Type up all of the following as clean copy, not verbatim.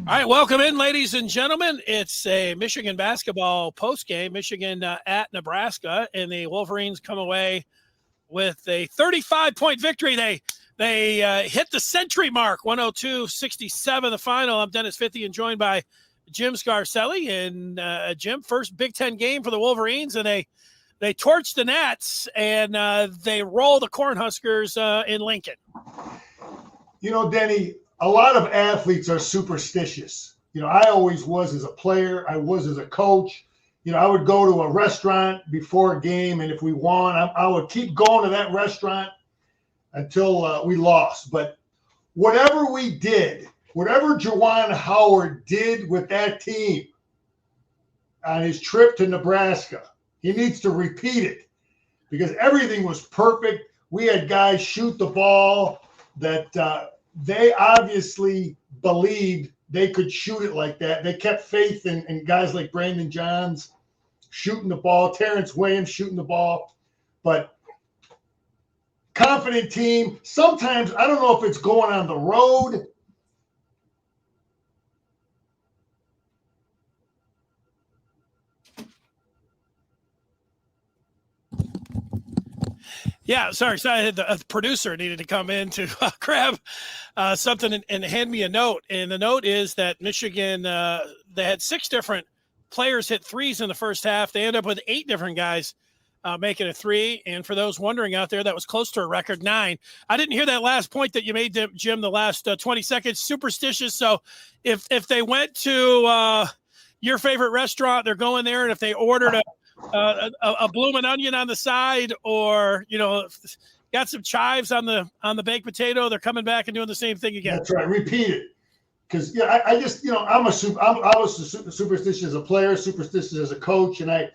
All right, welcome in, ladies and gentlemen. It's a Michigan basketball postgame. Michigan at Nebraska, and the Wolverines come away with a 35-point victory. They hit the century mark, 102-67 the final. I'm Dennis Fithian, joined by Jim Scarcelli. And Jim, first Big Ten game for the Wolverines, and they torched the Nats, and they roll the Cornhuskers in Lincoln. You know, Denny, a lot of athletes are superstitious. You know, I always was as a player. I was as a coach. You know, I would go to a restaurant before a game, and if we won, I would keep going to that restaurant until we lost. But whatever we did, whatever Juwan Howard did with that team on his trip to Nebraska, he needs to repeat it because everything was perfect. We had guys shoot the ball that they obviously believed they could shoot it like that. They kept faith in guys like Brandon Johns shooting the ball, Terence Williams shooting the ball. But confident team. Sometimes, I don't know if it's going on the road. Yeah, sorry. The producer needed to come in to grab something and hand me a note. And the note is that Michigan, they had 6 different players hit threes in the first half. They ended up with 8 different guys making a three. And for those wondering out there, that was close to a record 9. I didn't hear that last point that you made, Jim, the last 20 seconds. Superstitious. So if they went to your favorite restaurant, they're going there. And if they ordered a bloomin' onion on the side, or got some chives on the baked potato, they're coming back and doing the same thing again. That's right. Repeat it, because I just I was superstitious as a player, superstitious as a coach, and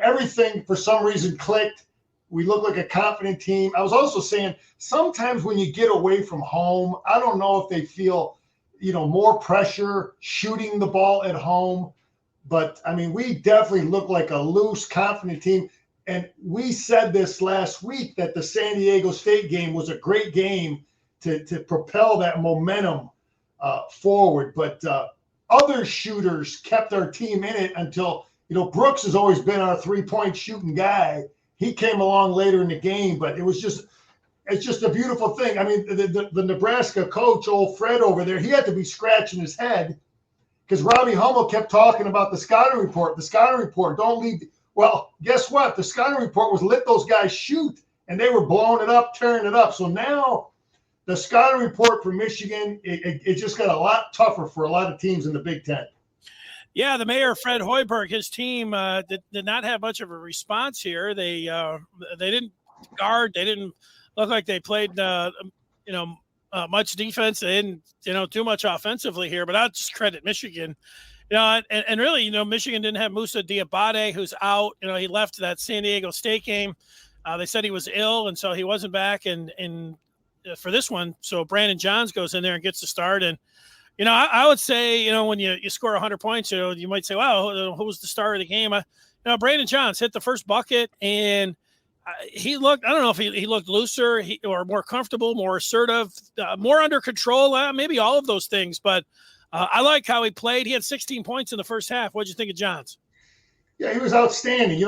everything for some reason clicked. We look like a confident team. I was also saying sometimes when you get away from home, I don't know if they feel more pressure shooting the ball at home. But, I mean, we definitely look like a loose, confident team. And we said this last week that the San Diego State game was a great game to propel that momentum forward. But other shooters kept our team in it until, Brooks has always been our three-point shooting guy. He came along later in the game, but it's just a beautiful thing. I mean, the Nebraska coach, old Fred over there, he had to be scratching his head, because Robbie Hummel kept talking about the scouting report. The scouting report, don't leave. Well, guess what? The scouting report was let those guys shoot, and they were blowing it up, tearing it up. So now the scouting report for Michigan, it just got a lot tougher for a lot of teams in the Big Ten. Yeah, the mayor, Fred Hoiberg, his team did not have much of a response here. They didn't guard. They didn't look like they played, much defense. They didn't, do much offensively here, but I'll just credit Michigan, and really, Michigan didn't have Moussa Diabate, who's out. He left that San Diego State game. They said he was ill, and so he wasn't back and for this one. So Brandon Johns goes in there and gets the start. And, I would say, when you score 100 points, you might say, wow, who was the star of the game? Brandon Johns hit the first bucket, and he looked, I don't know if he looked looser or more comfortable, more assertive, more under control, maybe all of those things. But I like how he played. He had 16 points in the first half. What did you think of Johns? Yeah, he was outstanding.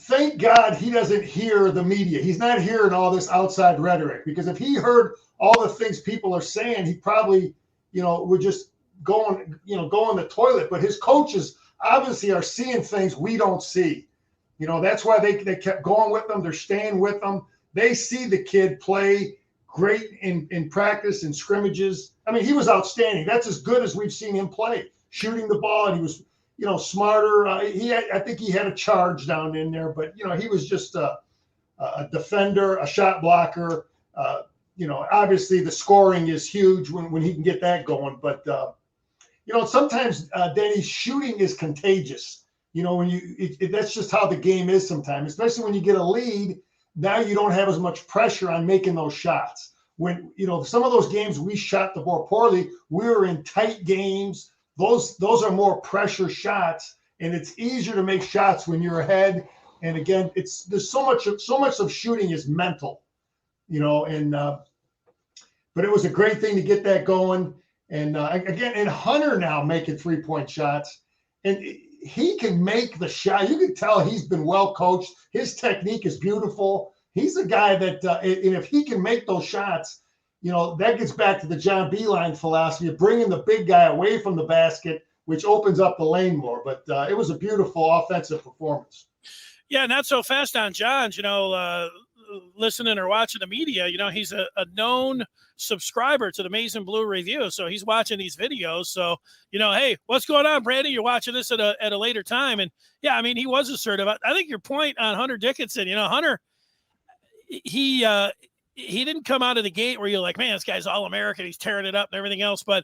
Thank God he doesn't hear the media. He's not hearing all this outside rhetoric, because if he heard all the things people are saying, he probably, would just go in the toilet. But his coaches obviously are seeing things we don't see. That's why they kept going with them. They're staying with them. They see the kid play great in practice and scrimmages. I mean, he was outstanding. That's as good as we've seen him play, shooting the ball. And he was, smarter. I think he had a charge down in there, but, he was just a defender, a shot blocker. Obviously the scoring is huge when he can get that going. But, sometimes, Denny, shooting is contagious. That's just how the game is sometimes, especially when you get a lead. Now you don't have as much pressure on making those shots. When, some of those games we shot the ball poorly, we were in tight games. Those are more pressure shots, and it's easier to make shots when you're ahead. And again, there's so much of shooting is mental, but it was a great thing to get that going. And again, and Hunter now making 3-point shots, and he can make the shot. You can tell he's been well coached. His technique is beautiful. He's a guy that, and if he can make those shots, that gets back to the John Beilein philosophy of bringing the big guy away from the basket, which opens up the lane more. But it was a beautiful offensive performance. Yeah, not so fast on Johns. Listening or watching the media, he's a known subscriber to the Maize and Blue Review, so he's watching these videos. So, hey, what's going on, Brandon? You're watching this at a later time, and yeah, I mean, he was assertive. I think your point on Hunter Dickinson, Hunter, he didn't come out of the gate where you're like, man, this guy's all American, he's tearing it up and everything else. But,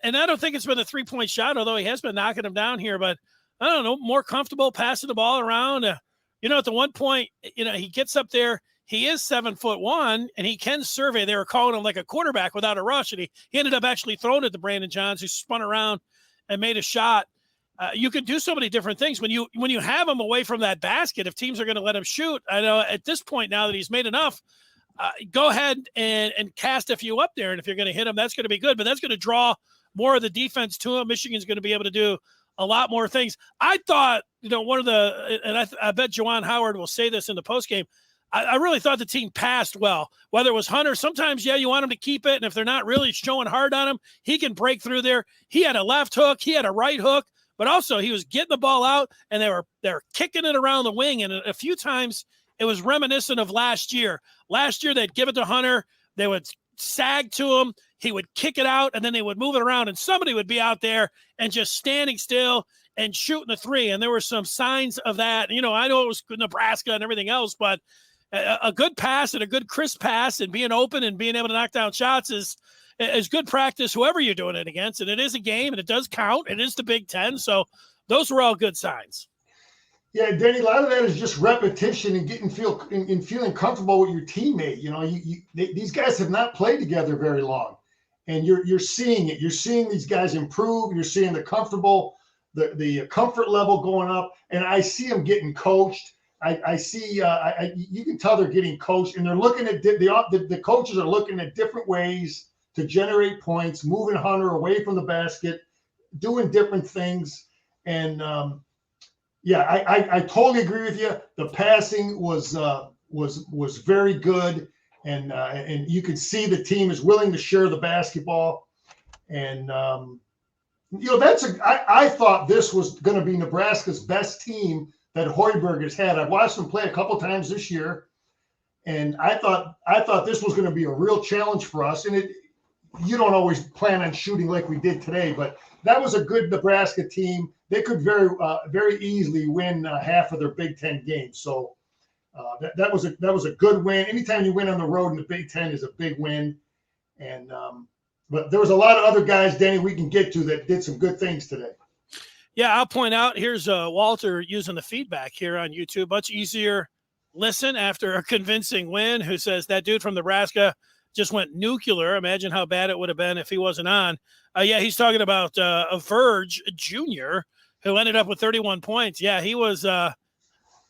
and I don't think it's been a 3-point shot, although he has been knocking him down here. But I don't know, more comfortable passing the ball around. At the one point, he gets up there. He is 7'1", and he can survey. They were calling him like a quarterback without a rush, and he ended up actually throwing it to Brandon Johns, who spun around and made a shot. You can do so many different things when you have him away from that basket. If teams are going to let him shoot, I know at this point now that he's made enough, go ahead and cast a few up there, and if you're going to hit him, that's going to be good. But that's going to draw more of the defense to him. Michigan's going to be able to do a lot more things. I thought, one of the, and I bet Juwan Howard will say this in the postgame, I really thought the team passed well, whether it was Hunter. Sometimes, yeah, you want him to keep it, and if they're not really showing hard on him, he can break through there. He had a left hook, he had a right hook, but also he was getting the ball out, and they were kicking it around the wing, and a few times it was reminiscent of last year. Last year, they'd give it to Hunter, they would sag to him, he would kick it out, and then they would move it around, and somebody would be out there and just standing still and shooting the three, and there were some signs of that. I know it was Nebraska and everything else, but a good pass and a good crisp pass and being open and being able to knock down shots is good practice, whoever you're doing it against. And it is a game, and it does count. It is the Big Ten. So those were all good signs. Yeah, Denny, a lot of that is just repetition and feeling comfortable with your teammate. These guys have not played together very long, and you're seeing it. You're seeing these guys improve. You're seeing the comfort level going up, and I see them getting coached. I see you can tell they're getting coached, and they're looking at the coaches are looking at different ways to generate points, moving Hunter away from the basket, doing different things. And I totally agree with you. The passing was very good, and you could see the team is willing to share the basketball. And I thought this was going to be Nebraska's best team that Hoiberg has had. I've watched him play a couple times this year, and I thought this was going to be a real challenge for us. And you don't always plan on shooting like we did today, but that was a good Nebraska team. They could very easily win half of their Big Ten games. So that was a good win. Anytime you win on the road in the Big Ten is a big win. And but there was a lot of other guys, Danny, we can get to that did some good things today. Yeah, I'll point out, here's Walter using the feedback here on YouTube. Much easier listen after a convincing win, who says that dude from Nebraska just went nuclear. Imagine how bad it would have been if he wasn't on. He's talking about a Verge Jr., who ended up with 31 points. Yeah, he was, I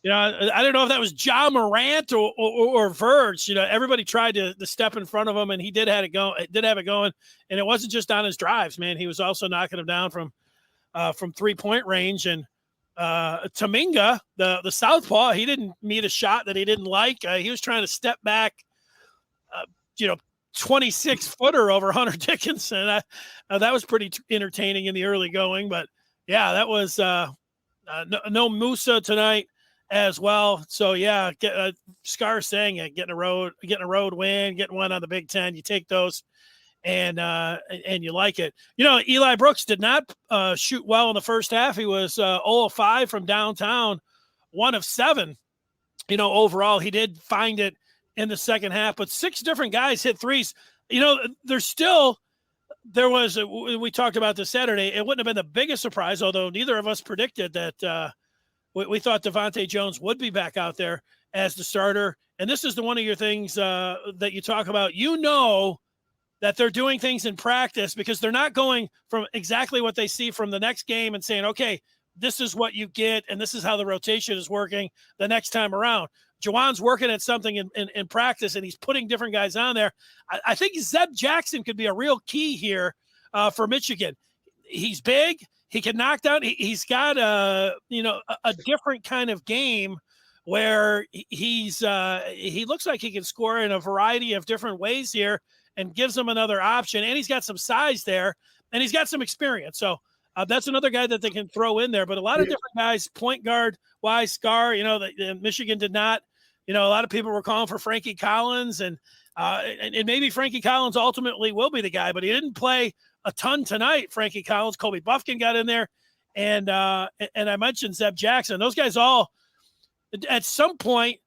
don't know if that was Ja Morant or Verge. Everybody tried to step in front of him, and he did have it going. And it wasn't just on his drives, man. He was also knocking him down from 3-point range. And Taminga, the southpaw, he didn't meet a shot that he didn't like. He was trying to step back, 26-footer over Hunter Dickinson. That was pretty entertaining in the early going. But yeah, that was no Musa tonight as well. So yeah, Scar saying it, getting a road win, getting one on the Big Ten. You take those. And you like it. Eli Brooks did not shoot well in the first half. He was 0 of 5 from downtown, 1 of 7. Overall, he did find it in the second half, but 6 different guys hit threes. We talked about this Saturday. It wouldn't have been the biggest surprise, although neither of us predicted that we thought Devontae Jones would be back out there as the starter. And this is one of your things that you talk about. That they're doing things in practice because they're not going from exactly what they see from the next game and saying, okay, this is what you get and this is how the rotation is working the next time around. Juwan's working at something in practice, and he's putting different guys on there. I think Zeb Jackson could be a real key here for Michigan. He's big. He can knock down. He's got a different kind of game where he looks like he can score in a variety of different ways here and gives them another option. And he's got some size there, and he's got some experience. So that's another guy that they can throw in there. But a lot of different guys, point guard wise, Scar, Michigan did not. A lot of people were calling for Frankie Collins, and maybe Frankie Collins ultimately will be the guy, but he didn't play a ton tonight. Frankie Collins, Kobe Buffkin got in there, and I mentioned Zeb Jackson. Those guys all, at some point,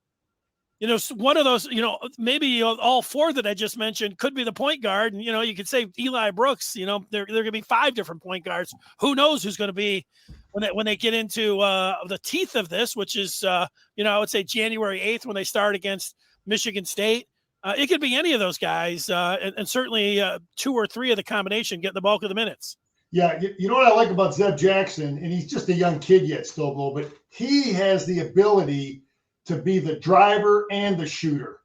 one of those, maybe all four that I just mentioned could be the point guard. And, you could say Eli Brooks, there are going to be 5 different point guards. Who knows who's going to be when they get into the teeth of this, which is, I would say January 8th when they start against Michigan State. It could be any of those guys, and certainly 2 or 3 of the combination get the bulk of the minutes. Yeah, you know what I like about Zeb Jackson, and he's just a young kid yet still, Bo, but he has the ability to be the driver and the shooter.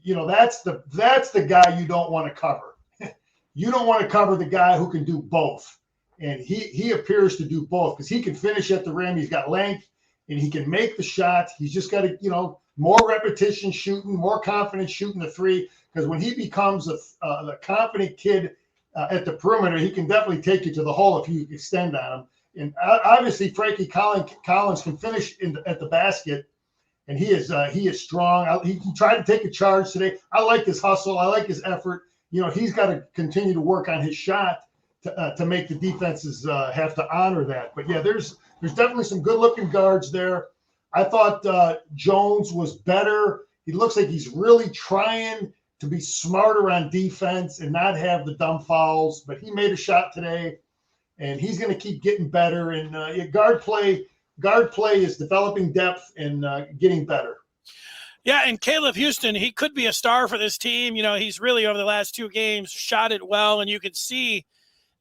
That's the guy you don't want to cover. You don't want to cover the guy who can do both. And he appears to do both because he can finish at the rim. He's got length and he can make the shot. He's just got to, more repetition shooting, more confidence shooting the three. Because when he becomes the confident kid at the perimeter, he can definitely take you to the hole if you extend on him. And obviously, Frankie Collins can finish at the basket. And he is strong. He tried to take a charge today. I like his hustle. I like his effort. He's got to continue to work on his shot to make the defenses have to honor that. But yeah, there's definitely some good-looking guards there. I thought Jones was better. He looks like he's really trying to be smarter on defense and not have the dumb fouls. But he made a shot today, and he's going to keep getting better. And guard play is developing depth and getting better. Yeah, and Caleb Houston, he could be a star for this team. He's really over the last 2 games shot it well, and you can see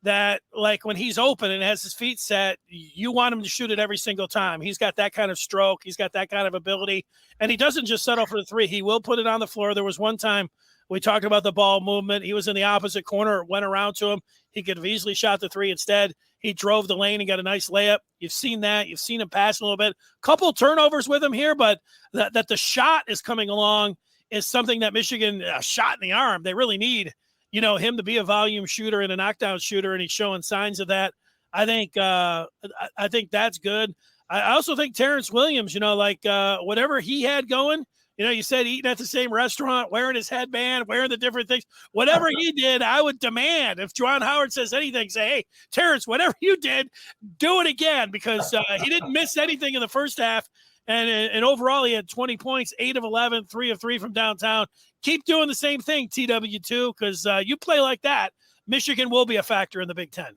that, like, when he's open and has his feet set, you want him to shoot it every single time. He's got that kind of stroke. He's got that kind of ability, and he doesn't just settle for the 3. He will put it on the floor. There was one time we talked about the ball movement. He was in the opposite corner. It went around to him. He could have easily shot the 3. Instead, he drove the lane and got a nice layup. You've seen that. You've seen him pass a little bit. Couple turnovers with him here, but that the shot is coming along is something that Michigan, shot in the arm, they really need, him to be a volume shooter and a knockdown shooter, and he's showing signs of that. I think that's good. I also think Terence Williams, whatever he had going, you said eating at the same restaurant, wearing his headband, wearing the different things. Whatever he did, I would demand, if Juwan Howard says anything, say, hey, Terence, whatever you did, do it again, because he didn't miss anything in the first half. And overall, he had 20 points, 8 of 11, 3 of 3 from downtown. Keep doing the same thing, TW2, because you play like that, Michigan will be a factor in the Big Ten.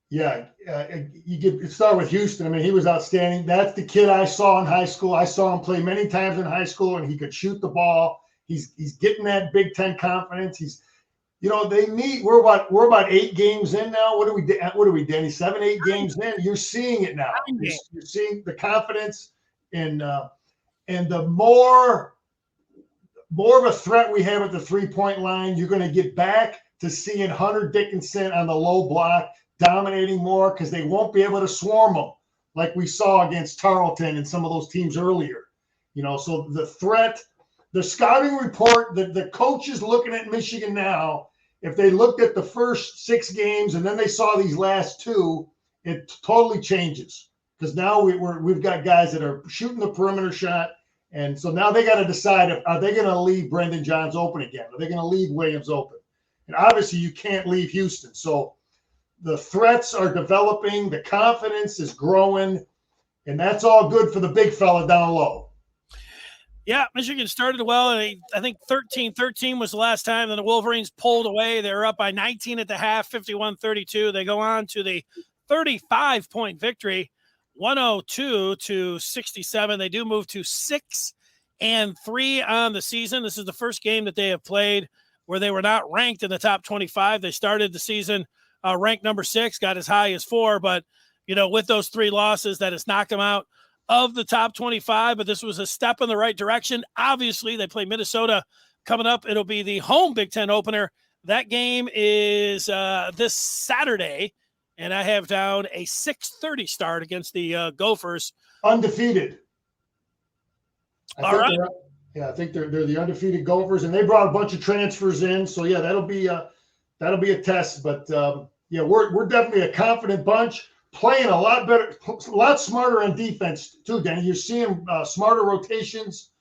Yeah, you start with Houston. I mean, he was outstanding. That's the kid I saw in high school. I saw him play many times in high school, and he could shoot the ball. He's getting that Big Ten confidence. We're about 8 games in now. What are we, Danny? 7, 8 games in. You're seeing it now. You're seeing the confidence, and the more of a threat we have at the 3-point line, you're going to get back to seeing Hunter Dickinson on the low block, dominating more, because they won't be able to swarm them like we saw against Tarleton and some of those teams earlier. So the threat, the scouting report, the coach is looking at Michigan now. If they looked at the first 6 games and then they saw these last 2, it totally changes, because now we've got guys that are shooting the perimeter shot. And so now they got to decide, are they going to leave Brendan Johns open again? Are they going to leave Williams open? And obviously you can't leave Houston. So the threats are developing, the confidence is growing, and that's all good for the big fella down low. Yeah, Michigan started well. I think 13-13 was the last time. Then the Wolverines pulled away. They were up by 19 at the half, 51-32. They go on to the 35-point victory, 102-67. They do move to 6-3 on the season. This is the first game that they have played where they were not ranked in the top 25. They started the season ranked number 6, got as high as 4, but with those 3 losses, that has knocked them out of the top 25. But this was a step in the right direction. Obviously, they play Minnesota coming up. It'll be the home Big Ten opener That game is this Saturday, and I have down a 6:30 start against the Gophers. Undefeated. All right. I think they're the undefeated Gophers, and they brought a bunch of transfers in. So yeah, that'll be a test. But yeah, we're definitely a confident bunch, playing a lot better, a lot smarter on defense too, Danny. You're seeing smarter rotations.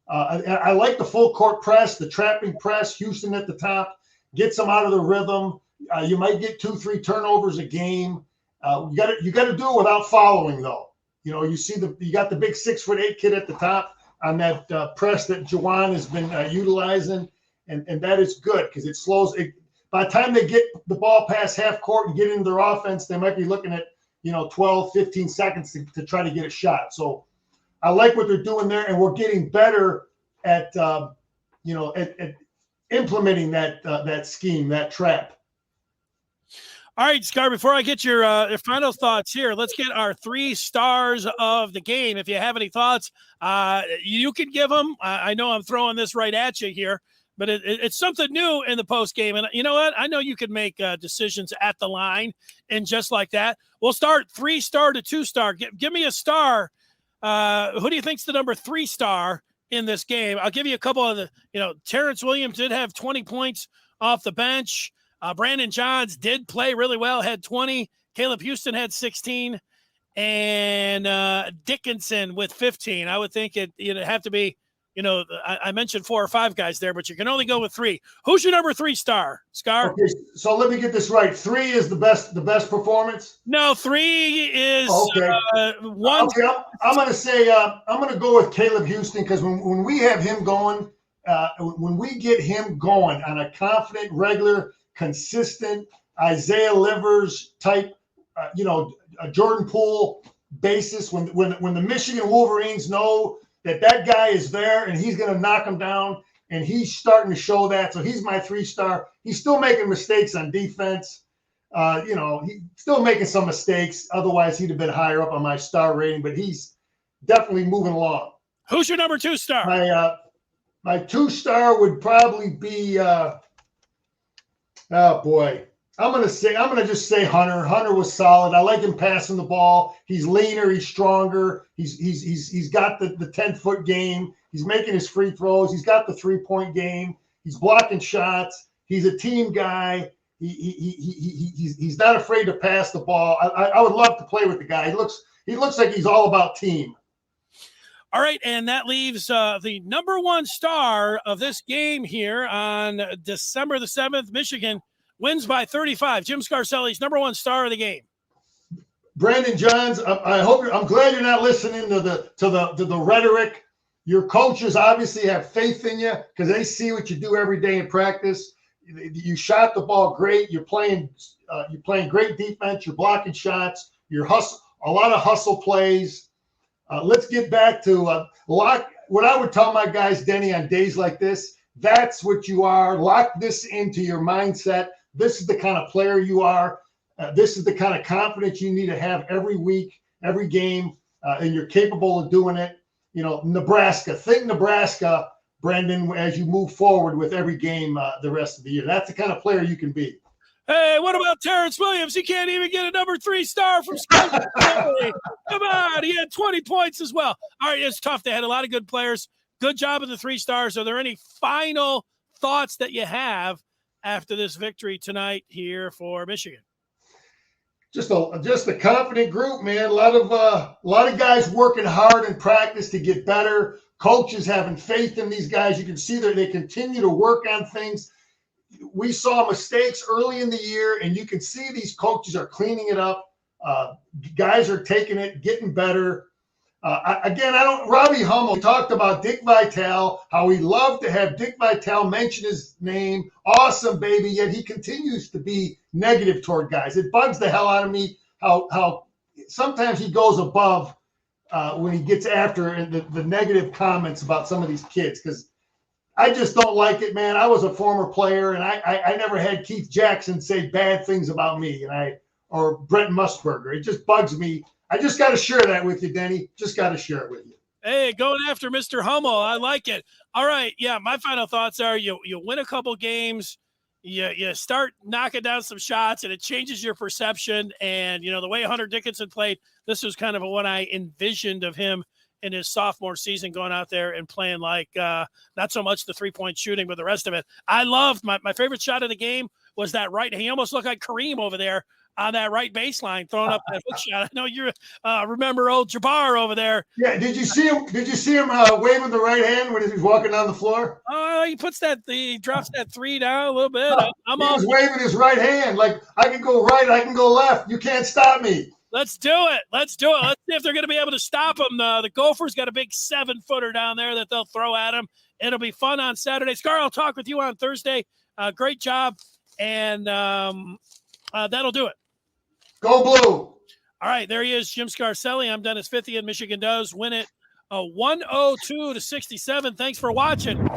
I like the full court press, the trapping press. Houston at the top gets them out of the rhythm. You might get 2-3 turnovers a game. You got to do it without following though. You know, you got the big 6'8" kid at the top on that press that Juwan has been utilizing, and that is good because it slows it. By the time they get the ball past half court and get into their offense, they might be looking at 12, 15 seconds to try to get a shot. So I like what they're doing there, and we're getting better at at implementing that scheme, that trap. All right, Scar, before I get your final thoughts here, let's get our 3 stars of the game. If you have any thoughts, you can give them. I know I'm throwing this right at you here, but it's something new in the post game. And you know what? I know you can make decisions at the line and just like that. We'll start 3-star to 2-star. Give me a star. Who do you think's the number 3 star in this game? I'll give you a couple of the, Terence Williams did have 20 points off the bench. Brandon Johns did play really well, had 20. Caleb Houston had 16. And Dickinson with 15. I would think it'd have to be, I mentioned 4 or 5 guys there, but you can only go with 3. Who's your number 3 star, Scar? Okay, so let me get this right. 3 is the best performance? No, 3 is 1. Okay, I'm going to say I'm going to go with Caleb Houston because when we have him going, when we get him going on a confident, regular, consistent Isaiah Livers type, a Jordan Poole basis, when the Michigan Wolverines know that guy is there and he's going to knock him down, and he's starting to show that. So he's my 3-star. He's still making mistakes on defense. He's still making some mistakes. Otherwise, he'd have been higher up on my star rating, but he's definitely moving along. Who's your number 2 star? My 2-star would probably be oh boy. I'm gonna just say Hunter. Hunter was solid. I like him passing the ball. He's leaner, he's stronger. He's got the 10-foot game. He's making his free throws. He's got the 3-point game. He's blocking shots. He's a team guy. He's not afraid to pass the ball. I would love to play with the guy. He looks like he's all about team. All right, and that leaves the number 1 star of this game here on December the 7th. Michigan wins by 35. Jim Scarcelli's number 1 star of the game. Brandon Johns. I'm glad you're not listening to the rhetoric. Your coaches obviously have faith in you because they see what you do every day in practice. You shot the ball great. You're playing great defense. You're blocking shots. You're a lot of hustle plays. Let's get back to what I would tell my guys, Denny, on days like this. That's what you are. Lock this into your mindset. This is the kind of player you are. This is the kind of confidence you need to have every week, every game, and you're capable of doing it. Nebraska. Think Nebraska, Brendan, as you move forward with every game the rest of the year. That's the kind of player you can be. Hey, what about Terence Williams? He can't even get a number 3 star from Scarcelli. Come on, he had 20 points as well. All right, it's tough. They had a lot of good players. Good job of the 3 stars. Are there any final thoughts that you have after this victory tonight here for Michigan? Just a confident group, man. A lot of guys working hard in practice to get better. Coaches having faith in these guys. You can see that they continue to work on things. We saw mistakes early in the year, and you can see these coaches are cleaning it up. Guys are taking it, getting better. Robbie Hummel talked about Dick Vitale, how he loved to have Dick Vitale mention his name. Awesome, baby. Yet he continues to be negative toward guys. It bugs the hell out of me how sometimes he goes above when he gets after the negative comments about some of these kids, because I just don't like it, man. I was a former player, and I never had Keith Jackson say bad things about me, or Brent Musburger. It just bugs me. I just got to share that with you, Denny. Just got to share it with you. Hey, going after Mr. Hummel. I like it. All right. Yeah, my final thoughts are you win a couple games. you start knocking down some shots, and it changes your perception. And, the way Hunter Dickinson played, this was kind of what I envisioned of him in his sophomore season, going out there and playing like not so much the three-point shooting, but the rest of it. I loved my favorite shot of the game was that right. He almost looked like Kareem over there on that right baseline, throwing up that hook shot. I know you remember old Jabbar over there. Yeah, did you see him? Did you see him waving the right hand when he was walking down the floor? Oh, he drops that three down a little bit. He was waving his right hand like, I can go right, I can go left. You can't stop me. Let's do it. Let's see if they're going to be able to stop him. The Gophers got a big 7-footer down there that they'll throw at him. It'll be fun on Saturday. Scar, I'll talk with you on Thursday. Great job, and that'll do it. Go Blue. All right, there he is, Jim Scarcelli. I'm Dennis Fithian. Michigan does win it 102-67. Thanks for watching.